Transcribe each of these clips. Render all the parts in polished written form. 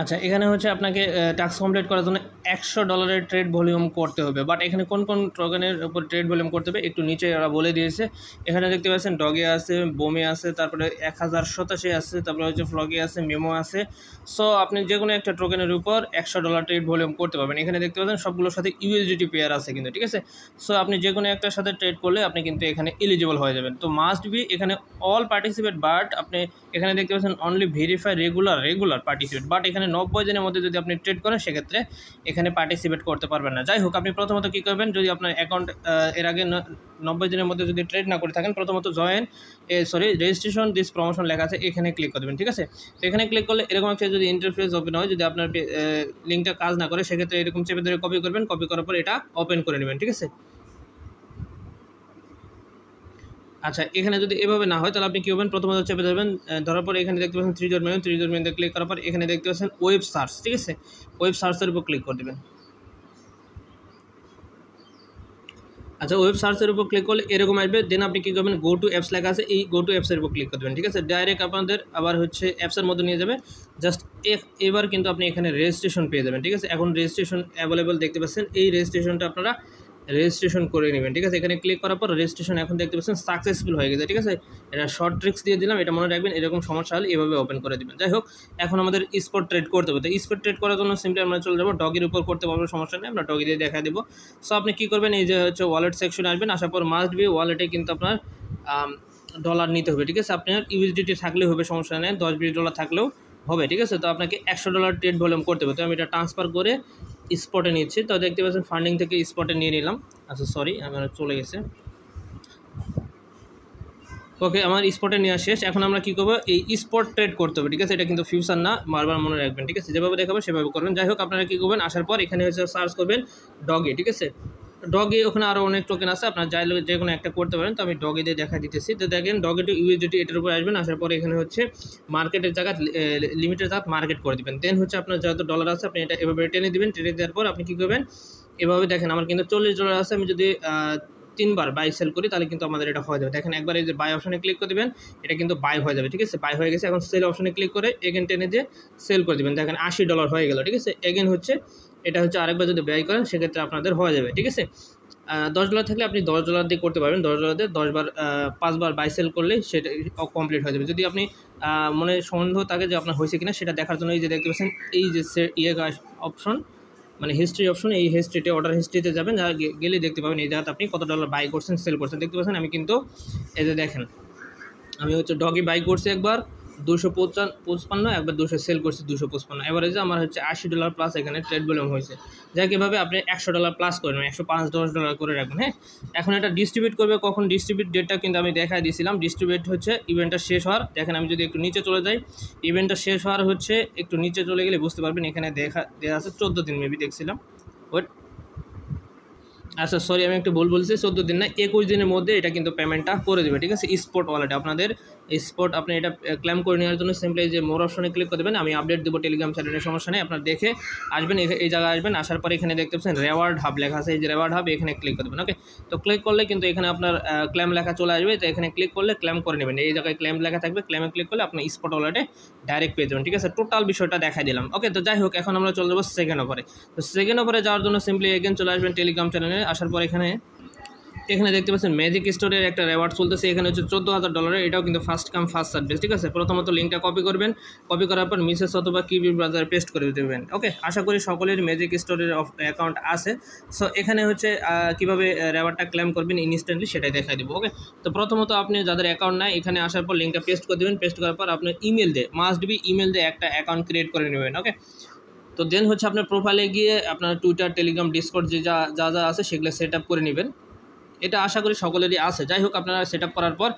আচ্ছা, এখানে হচ্ছে আপনাকে টাস্ক কমপ্লিট করার জন্য $100 ট্রেড ভলিউম করতে হবে। বাট এখানে কোন টোকেনের উপর ট্রেড ভলিউম করতে হবে একটু নিচে ওরা বলে দিয়েছে। এখানে দেখতে পাচ্ছেন ডগে আছে, বোমে আছে, তারপরে 1087 আছে, তারপরে হচ্ছে ফ্লগে আছে, মেমো আছে। সো আপনি যেকোনো একটা টোকেনের উপর $100 ট্রেড ভলিউম করতে পারবেন। এখানে দেখতে পাচ্ছেন সবগুলোর সাথে ইউএসডিটি পেয়ার আছে কিন্তু, ঠিক আছে? সো আপনি যেকোনো একটার সাথে ট্রেড করলে আপনি কিন্তু এখানে এলিজিবল হয়ে যাবেন। তো মাস্ট বি এখানে অল পার্টিসিপেট, বাট আপনি এখানে দেখতে পাচ্ছেন only verify regular participate. But এখানে 90 দিনের মধ্যে যদি আপনি ট্রেড করেন সেক্ষেত্রে এখানে পার্টিসিপেট করতে পারবেন না। যাই হোক, আপনি প্রথমত কী করবেন, যদি আপনার অ্যাকাউন্ট এর আগে 90 দিনের মধ্যে যদি ট্রেড না করে থাকেন, প্রথমত রেজিস্ট্রেশন দিস প্রমোশন লেখা আছে, এখানে ক্লিক করে দেবেন, ঠিক আছে? তো এখানে ক্লিক করলে এরকম একটা যদি ইন্টারফেস ওপেন হয়, যদি আপনার লিঙ্কটা কাজ না করে সেক্ষেত্রে এরকম চেপে ধরে কপি করবেন, কপি করার পর এটা ওপেন করে নেবেন, ঠিক আছে? আচ্ছা, এখানে যদি এভাবে না হয় তাহলে আপনি কী করবেন, প্রথমত চেপে ধরবেন, ধরার পর এখানে দেখতে পাচ্ছেন থ্রি ডট মেনু ক্লিক করার পর এখানে দেখতে পাচ্ছেন ওয়েব সার্চ, ঠিক আছে? ওয়েব সার্চের উপর ক্লিক করে দেবেন। আচ্ছা, ওয়েব সার্চের উপর ক্লিক করলে এরকম আসবে। দেন আপনি কী করবেন, গো টু অ্যাপস লেখা আছে, এই গো টু অ্যাপসের উপর ক্লিক করে দেবেন, ঠিক আছে? ডাইরেক্ট আপনাদের আবার হচ্ছে অ্যাপসের মধ্যে নিয়ে যাবে। জাস্ট এবার কিন্তু আপনি এখানে রেজিস্ট্রেশন পেয়ে যাবেন, ঠিক আছে? এখন রেজিস্ট্রেশন অ্যাভেলেবল দেখতে পাচ্ছেন, এই রেজিস্ট্রেশনটা আপনারা রেজিস্ট্রেশন করে নেবেন, ঠিক আছে? এখানে ক্লিক করার পর রেজিস্ট্রেশন এখন দেখতে পাচ্ছেন সাকসেসফুল হয়ে গেছে, ঠিক আছে? এটা শর্ট ট্রিক্স দিয়ে দিলাম, এটা মনে রাখবেন, এরকম সমস্যা হলে এভাবে ওপেন করে দেবেন। যাই হোক, এখন আমাদের স্পট ট্রেড করতে হবে। তো স্পট ট্রেড করার জন্য সিম্পলি আমরা চলে যাবো ডগের উপর, করতে পারবো, সমস্যা নেই, আমরা ডগি দিয়ে দেখা দেবো। সো আপনি কী করবেন, এই যে হচ্ছে ওয়ালেট সেকশনে আসবেন, আসার পর মাস্ট বি ওয়ালেটে কিন্তু আপনার ডলার নিতে হবে, ঠিক আছে? আপনার ইউএসডিটি থাকলেও হবে, সমস্যা নেই, $10-20 থাকলেও হবে, ঠিক আছে? তো আপনাকে $100 ট্রেড ভলিউম করতে হবে। তো আমি এটা ট্রান্সফার করে স্পটে নিচ্ছি। তো দেখতে পাচ্ছেন ফান্ডিং থেকে স্পটে নিয়ে নিলাম। আচ্ছা সরি, আমার চলে গেছে। ওকে, আমার স্পটে নেওয়া শেষ। এখন আমরা কী করবো, এই স্পট ট্রেড করতে হবে, ঠিক আছে? এটা কিন্তু ফিউচার না, বারবার মনে রাখবেন, ঠিক আছে? যেভাবে দেখাবো সেভাবে করবেন। যাই হোক, আপনারা কী করবেন, আসার পর এখানে হচ্ছে সার্চ করবেন ডগে, ঠিক আছে? ডগে ওখানে আরও অনেক টোকেন আছে, আপনার চাইলে যে কোনো একটা করতে পারেন। তো আমি ডগে দিয়ে দেখা দিতেছি। তো দেখেন ডগে টু ইউএসডিটি, এটার উপর আসবেন। আসার পরে এখানে হচ্ছে মার্কেটের জায়গা, লিমিটের জায়গা মার্কেট করে দেবেন। দেন হচ্ছে আপনার যত ডলার আছে আপনি এটা এভাবে টেনে দেবেন। টেনে দেওয়ার পর আপনি কী করবেন, এভাবে দেখেন আমার কিন্তু $40 আছে। আমি যদি 3বার বাই সেল করি তাহলে কিন্তু আমাদের এটা হয়ে যাবে। দেখেন একবার এই যে বাই অপশনে ক্লিক করে দেবেন, এটা কিন্তু বাই হয়ে যাবে, ঠিক আছে? বাই হয়ে গেছে। এখন সেল অপশনে ক্লিক করে এগেন টেনে দিয়ে সেল করে দেবেন। দেখেন $80 হয়ে গেল, ঠিক আছে? এগেন হচ্ছে এটা হচ্ছে আরেকবার যদি ব্যয় করেন সেক্ষেত্রে আপনাদের হয়ে যাবে, ঠিক আছে? $10 থাকলে আপনি $10 দিয়ে করতে পারবেন। $10 দিয়ে 10বার 5বার বাই সেল করলে সেটা কমপ্লিট হয়ে যাবে। যদি আপনি মনে সন্দেহ থাকে যে আপনার হয়েছে কিনা সেটা দেখার জন্য এই যে দেখতে পাচ্ছেন এই যে অপশন, মানে হিস্ট্রি অপশন, এই হিস্ট্রিতে অর্ডার হিস্ট্রিতে যাবেন, যা গেলে দেখতে পাবেন এই জায়গাতে আপনি কত ডলার বাই করছেন, সেল করছেন। দেখতে পাচ্ছেন আমি কিন্তু এই যে দেখেন আমি হচ্ছে ডগি বাই করছি একবার 255, একবার 200 সেল করছি 255। এভারেজে আমার হচ্ছে $80 প্লাস এখানে ট্রেড ভলিউম হয়েছে। যাক, এভাবে আপনি $100 প্লাস করবেন, $105-10 করে রাখবেন, হ্যাঁ? এখন এটা ডিস্ট্রিবিউট করবে কখন, ডিস্ট্রিবিউট ডেটটা কিন্তু আমি দেখাই দিয়েছিলাম। ডিস্ট্রিবিউট হচ্ছে ইভেন্টটা শেষ হওয়ার, দেখেন আমি যদি একটু নিচে চলে যাই, ইভেন্টটা শেষ হওয়ার হচ্ছে একটু নিচে চলে গেলে বুঝতে পারবেন, এখানে দেওয়া আছে 14 দিন মেবি দেখছিলাম। ওয়েট, আচ্ছা সরি, আমি একটু ভুল বলছি, 14 দিন না, 21 দিনের মধ্যে এটা কিন্তু পেমেন্টটা করে দেবে, ঠিক আছে? স্পট ওয়ালেটে আপনাদের স্পট, আপনি এটা ক্লেম করে নেওয়ার জন্য সিম্পলি যে মোর অপশনে ক্লিক করে দেবেন। আমি আপডেট দেবো টেলিগ্রাম চ্যানেলের, সমস্যা নেই। আপনার দেখে আসবেন, এই জায়গায় আসবেন, আসার পরে এখানে দেখতে পাচ্ছেন রেওয়ার্ড হাব লেখা আছে, এই যে রেওয়ার্ড হাব, এখানে ক্লিক করে দেবেন। ওকে, তো ক্লিক করলে কিন্তু এখানে আপনার ক্লেম লেখা চলে আসবে। তো এখানে ক্লিক করলে ক্লেম করে নেবেন, এই জায়গায় ক্লেম লেখা থাকবে, ক্লেমে ক্লিক করলে আপনি স্পট ওয়ালেটে ডাইরেক্ট পেয়ে যাবেন, ঠিক আছে? টোটাল বিষয়টা দেখাই দিলাম। ওকে, তো যাই হোক, এখন আমরা চলে যাবো সেকেন্ড ওভারে। তো সেকেন্ড ওভারে যাওয়ার জন্য সিম্পলি এগেন চলে আসবেন টেলিগ্রাম চ্যানেলে। আসার পর এখানে দেখতে পাচ্ছেন ম্যাজিক স্টোরের একটা রেওয়ার্ড চলতেছে, এখানে হচ্ছে $14,000। এটাও কিন্তু ফার্স্ট কাম ফার্স্ট সার্ভিস, ঠিক আছে? প্রথমত লিঙ্কটা কপি করবেন, কপি করার পর মিসেস অথবা কিবি ব্রাউজারে পেস্ট করে দেবেন। ওকে, আশা করি সকলের ম্যাজিক স্টোরের অ্যাকাউন্ট আছে। সো এখানে হচ্ছে কীভাবে রেওয়ার্ডটা ক্লেম করবেন ইনস্ট্যান্টলি সেটাই দেখাই দেবো। ওকে, তো প্রথমত আপনি যাদের অ্যাকাউন্ট নাই, এখানে আসার পর লিঙ্কটা পেস্ট করে দেবেন। পেস্ট করার পর আপনার ইমেল দিয়ে, মাস্ট বি ইমেল দিয়ে একটা অ্যাকাউন্ট ক্রিয়েট করে নেবেন। ওকে, তো দেন হচ্ছে আপনার প্রোফাইলে গিয়ে আপনার টুইটার, টেলিগ্রাম, ডিসকর্ড যে যা আছে সেগুলো সেট আপ করে নেবেন। এটা আশা করি সকলেরই আছে। যাই হোক, আপনারা সেট আপ করার পর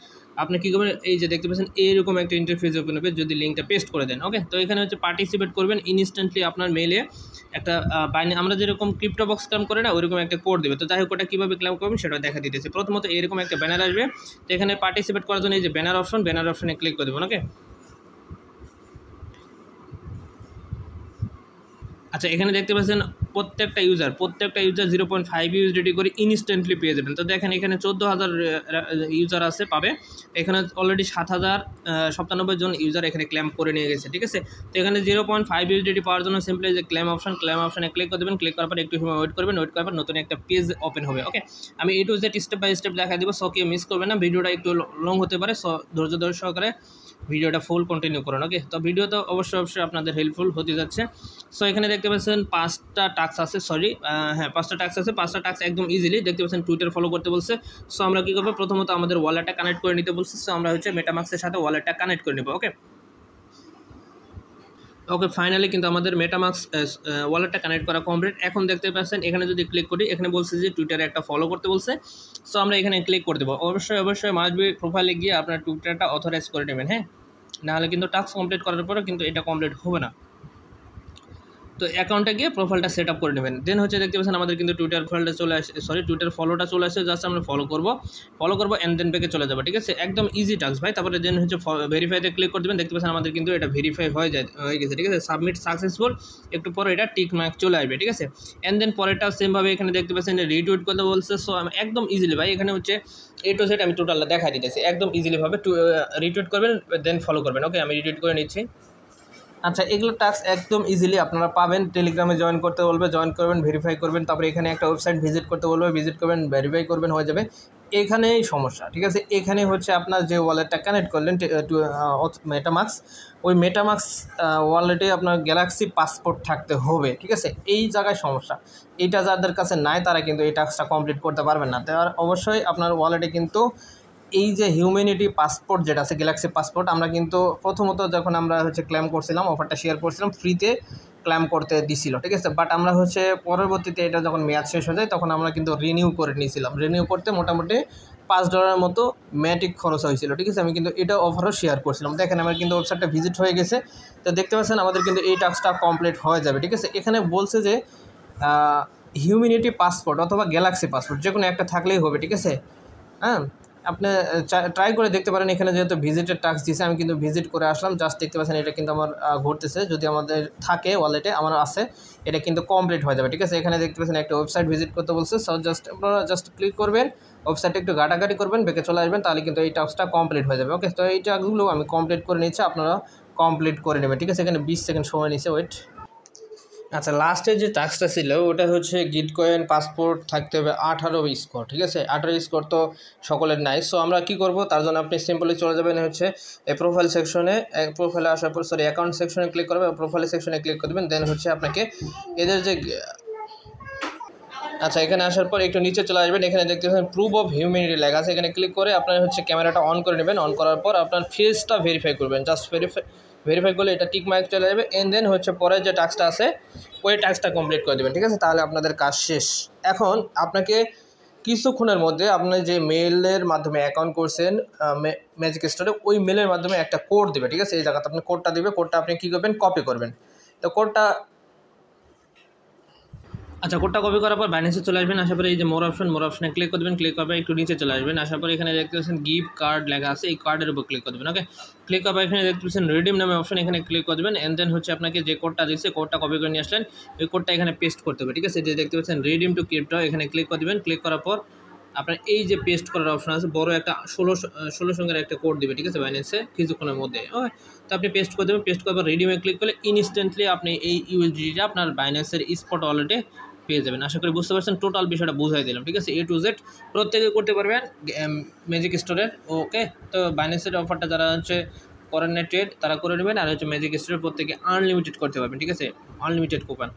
আপনি কী করবেন, এই যে দেখতে পাচ্ছেন এইরকম একটা ইন্টারফেস ওপেন হবে যদি লিঙ্কটা পেস্ট করে দেন। ওকে, তো এখানে হচ্ছে পার্টিসিপেট করবেন, ইনস্ট্যান্টলি আপনার মেইলে একটা আমরা যেরকম ক্রিপ্টো বক্স ক্লেম করে না, ওইরকম একটা কোড দেবে। তো যাই হোক, ওটা কীভাবে ক্লেম করবেন সেটা দেখা দিতেছে। প্রথমত এরকম একটা ব্যানার আসবে, তো এখানে পার্টিসিপেট করার জন্য এই যে ব্যানার অপশনে ক্লিক করে দেবেন। ওকে, আচ্ছা, এখানে দেখতে পাচ্ছেন প্রত্যেকটা ইউজার 0.5 ইউএসডিটি করে ইনস্ট্যান্টলি পেয়ে যাবেন। তো দেখেন এখানে 14,000 ইউজার আছে পাবে, এখানে অলরেডি 7,097 জন ইউজার এখানে ক্লেম করে নিয়ে গেছে, ঠিক আছে। তো এখানে 0.5 ইউএসডিটি পাওয়ার জন্য সিম্পলি যে ক্লেম অপশনে ক্লিক করে দেবেন, ক্লিক করার পর একটু সময় ওয়েট করবেন, নতুন একটা পেজ ওপেন হবে। ওকে, আমি A to Z step by step দেখা দিব, সো কেউ মিস করবেন না। ভিডিওটা একটু লং হতে পারে, সো ধৈর্য সহকারে ভিডিওটা ফুল কন্টিনিউ করুন। ওকে, তো ভিডিও তো অবশ্যই আপনাদের হেল্পফুল হতে যাচ্ছে। সো এখানে দেখতে পাচ্ছেন 5টা টাস্ক আছে, 5টা টাস্ক আছে। 5টা টাস্ক একদম ইজিলি দেখতে পাচ্ছেন, টুইটার ফলো করতে বলছে। সো আমরা কী করবো, প্রথমত আমাদের ওয়ালেটটা কানেক্ট করে নিতে বলছে। সো আমরা মেটামাক্সের সাথে ওয়ালেটটা কানেক্ট করে নেবো। ওকে, ফাইনালি কিন্তু আমাদের মেটামাক্স ওয়ালেটটা কানেক্ট করা কমপ্লিট। এখন দেখতে পাচ্ছেন এখানে যদি ক্লিক করি, এখানে বলছে যে টুইটারে একটা ফলো করতে বলছে। সো আমরা এখানে ক্লিক করে দেবো। অবশ্যই মাস্ট বি প্রোফাইলে গিয়ে আপনার টুইটারটা অথরাইজ করে নেবেন, হ্যাঁ, নাহলে কিন্তু টাস্ক কমপ্লিট করার পরে কিন্তু এটা কমপ্লিট হবে না। তো অ্যাকাউন্টে গিয়ে প্রোফাইলটা সেট আপ করে নেবেন। দেন দেখতে পাচ্ছেন আমাদের কিন্তু টুইটার ফলোটা চলে আসে, টুইটার ফলোটা চলে আসে। জাস্ট আমরা ফলো করবো অ্যান্ড দেন ব্যাকে চলে যাবো, ঠিক আছে। একদম ইজি টাস্ক ভাই। তারপরে দেন ভেরিফাইতে ক্লিক করে দেবেন। দেখতে পাচ্ছেন আমাদের কিন্তু এটা ভেরিফাই হয়ে গেছে, ঠিক আছে। সাবমিট সাকসেসফুল, একটু পরে এটা টিক মার্ক চলে আসবে, ঠিক আছে। অ্যান্ড দেন পরেরটা সেমভাবে এখানে দেখতে পাচ্ছেন রিটুইট করতে বলছে। সো একদম ইজিলি ভাই, এখানে A to Z আমি টোটালটা দেখা দিতেছি, একদম ইজিলিভাবে রিটুইট করবেন, দেন ফলো করবেন। ওকে, আমি রিটুইট করে নিচ্ছি। আচ্ছা, এগুলো টাস্ক একদম ইজিলি আপনারা পাবেন। টেলিগ্রামে জয়েন করতে বলবে, জয়েন করবেন, ভেরিফাই করবেন। তারপরে এখানে একটা ওয়েবসাইট ভিজিট করতে বলবে, ভিজিট করবেন, ভেরিফাই করবেন, হয়ে যাবে। এখানেই সমস্যা, ঠিক আছে। এখানে আপনার যে ওয়ালেটটা কানেক্ট করলেন মেটামাক্স, ওই মেটামাক্স ওয়ালেটে আপনার গ্যালাক্সি পাসপোর্ট থাকতে হবে, ঠিক আছে। এই জায়গায় সমস্যা, এইটা যাদের কাছে নাই তারা কিন্তু এই টাস্কটা কমপ্লিট করতে পারবেন না। তার অবশ্যই আপনার ওয়ালেটে কিন্তু এই যে হিউম্যানিটি পাসপোর্ট যেটা আছে, গ্যালাক্সি পাসপোর্ট, আমরা কিন্তু প্রথমত যখন আমরা ক্লেম করছিলাম, অফারটা শেয়ার করছিলাম, ফ্রিতে ক্লেম করতে দিছিল, ঠিক আছে। বাট আমরা পরবর্তীতে এটা যখন মেয়াদ শেষ হয়ে যায় তখন আমরা কিন্তু রিনিউ করে নিয়েছিলাম। রিনিউ করতে মোটামুটি $5 মতো ম্যাটিক খরচ হয়েছিল, ঠিক আছে। আমি কিন্তু এটা অফারও শেয়ার করছিলাম। দেখেন আমার কিন্তু ওয়েবসাইটটা ভিজিট হয়ে গেছে। তো দেখতে পাচ্ছেন আমাদের কিন্তু এই টাস্কটা কমপ্লিট হয়ে যাবে, ঠিক আছে। এখানে বলছে যে হিউম্যানিটি পাসপোর্ট অথবা গ্যালাক্সি পাসপোর্ট যে কোনো একটা থাকলেই হবে, ঠিক আছে। হ্যাঁ, আপনি ট্রাই করে দেখতে পারেন। এখানে যেহেতু ভিজিটের টাস্ক দিয়েছে, আমি কিন্তু ভিজিট করে আসলাম। জাস্ট দেখতে পাচ্ছেন এটা কিন্তু আমার ঘুরতেছে। যদি আমাদের থাকে ওয়ালেটে, আমার আছে, এটা কিন্তু কমপ্লিট হয়ে যাবে, ঠিক আছে। এখানে দেখতে পাচ্ছেন একটা ওয়েবসাইট ভিজিট করতে বলছে। সো আপনারা জাস্ট ক্লিক করবেন, ওয়েবসাইটে একটু ঘাটাঘাটি করবেন, বেঁকে চলে আসবেন, তাহলে কিন্তু এই টাস্কটা কমপ্লিট হয়ে যাবে। ওকে, তো এই টাস্কগুলো আমি কমপ্লিট করে নিচ্ছি, আপনারা কমপ্লিট করে নেবেন, ঠিক আছে। এখানে 20 সেকেন্ড সময় নিচ্ছে, ওয়েট। আচ্ছা, লাস্টের যে টাস্কটা ছিল ওটা গিটকয়েন পাসপোর্ট থাকতে হবে 18 স্কোর, ঠিক আছে। 18 স্কোর তো সকলের নাই। সো আমরা কী করবো, তার জন্য আপনি সিম্পলি চলে যাবেন এই প্রোফাইল সেকশনে। প্রোফাইলে আসার পর অ্যাকাউন্ট সেকশনে ক্লিক করবেন, প্রোফাইল সেকশনে ক্লিক করে দেবেন। দেন আপনাকে এদের যে আচ্ছা, এখানে আসার পর একটু নিচে চলে আসবেন। এখানে দেখতে পাচ্ছেন প্রুফ অফ হিউম্যানিটি লেখা আছে, এখানে ক্লিক করে আপনার ক্যামেরাটা অন করে নেবেন। অন করার পর আপনার ফেসটা ভেরিফাই করবেন। জাস্ট ভেরিফাই করলে এটা টিক মার্ক চলে যাবে। এন্ড দেন পরের যে টাস্কটা আছে ওই টাস্কটা কমপ্লিট করে দেবেন, ঠিক আছে। তাহলে আপনাদের কাজ শেষ। এখন আপনাকে কিছুক্ষণের মধ্যে আপনার যে মেলের মাধ্যমে অ্যাকাউন্ট করছেন ম্যাজিক স্টোরে, ওই মেলের মাধ্যমে একটা কোড দেবে, ঠিক আছে। এই জায়গাতে আপনি কোডটা দেবে, কোডটা আপনি কী করবেন, কপি করবেন। তো কোডটা কোডটা কপি করার পর বাইন্যান্সে চলে আসবেন। আসার পরে এই যে মোর অপশনে ক্লিক করে দেবেন। ক্লিক করার পর একটু নিচে চলে আসবেন। আসার পরে এখানে দেখতে পাচ্ছেন গিফট কার্ড লেখা আছে, এই কার্ডের উপর ক্লিক করে দেবেন। ওকে, ক্লিক করার পর এখানে দেখতে পাচ্ছেন রিডিম নামে অপশন, এখানে ক্লিক করে দেবেন। এন্ড দেন আপনাকে যে কোডটা দিচ্ছে, কোডটা কপি করে নিয়ে আসলেন, ওই কোডটা এখানে পেস্ট করতে হবে, ঠিক আছে। যে দেখতে পাচ্ছেন রিডিম টু ক্রিপ্টো, এখানে ক্লিক করে দেবেন। ক্লিক করার পর আপনার এই যে পেস্ট করার অপশন আছে, বড় একটা 16 সংখ্যার একটা কোড দিবে, ঠিক আছে, বাইন্যান্সে কিছুক্ষণের মধ্যে। ওকে, তো আপনি পেস্ট করে দেবেন। পেস্ট করার পর রিডিমে ক্লিক করলে ইনস্ট্যান্টলি আপনি এই ইউএসডিটা আপনার বাইন্যান্সের স্পট ওয়ালেটে পেয়ে যাবেন। আশা করি বুঝতে পারছেন, টোটাল বিষয়টা বুঝাই দিলাম, ঠিক আছে। A to Z প্রত্যেকে করতে পারবেন ম্যাজিক স্টোরের। ওকে, তো বাইন্যান্সের অফারটা যারা করেন না ট্রেড, তারা করে নেবেন। আর ম্যাজিক স্টোরের প্রত্যেকে আনলিমিটেড করতে পারবেন, ঠিক আছে, আনলিমিটেড কুপন।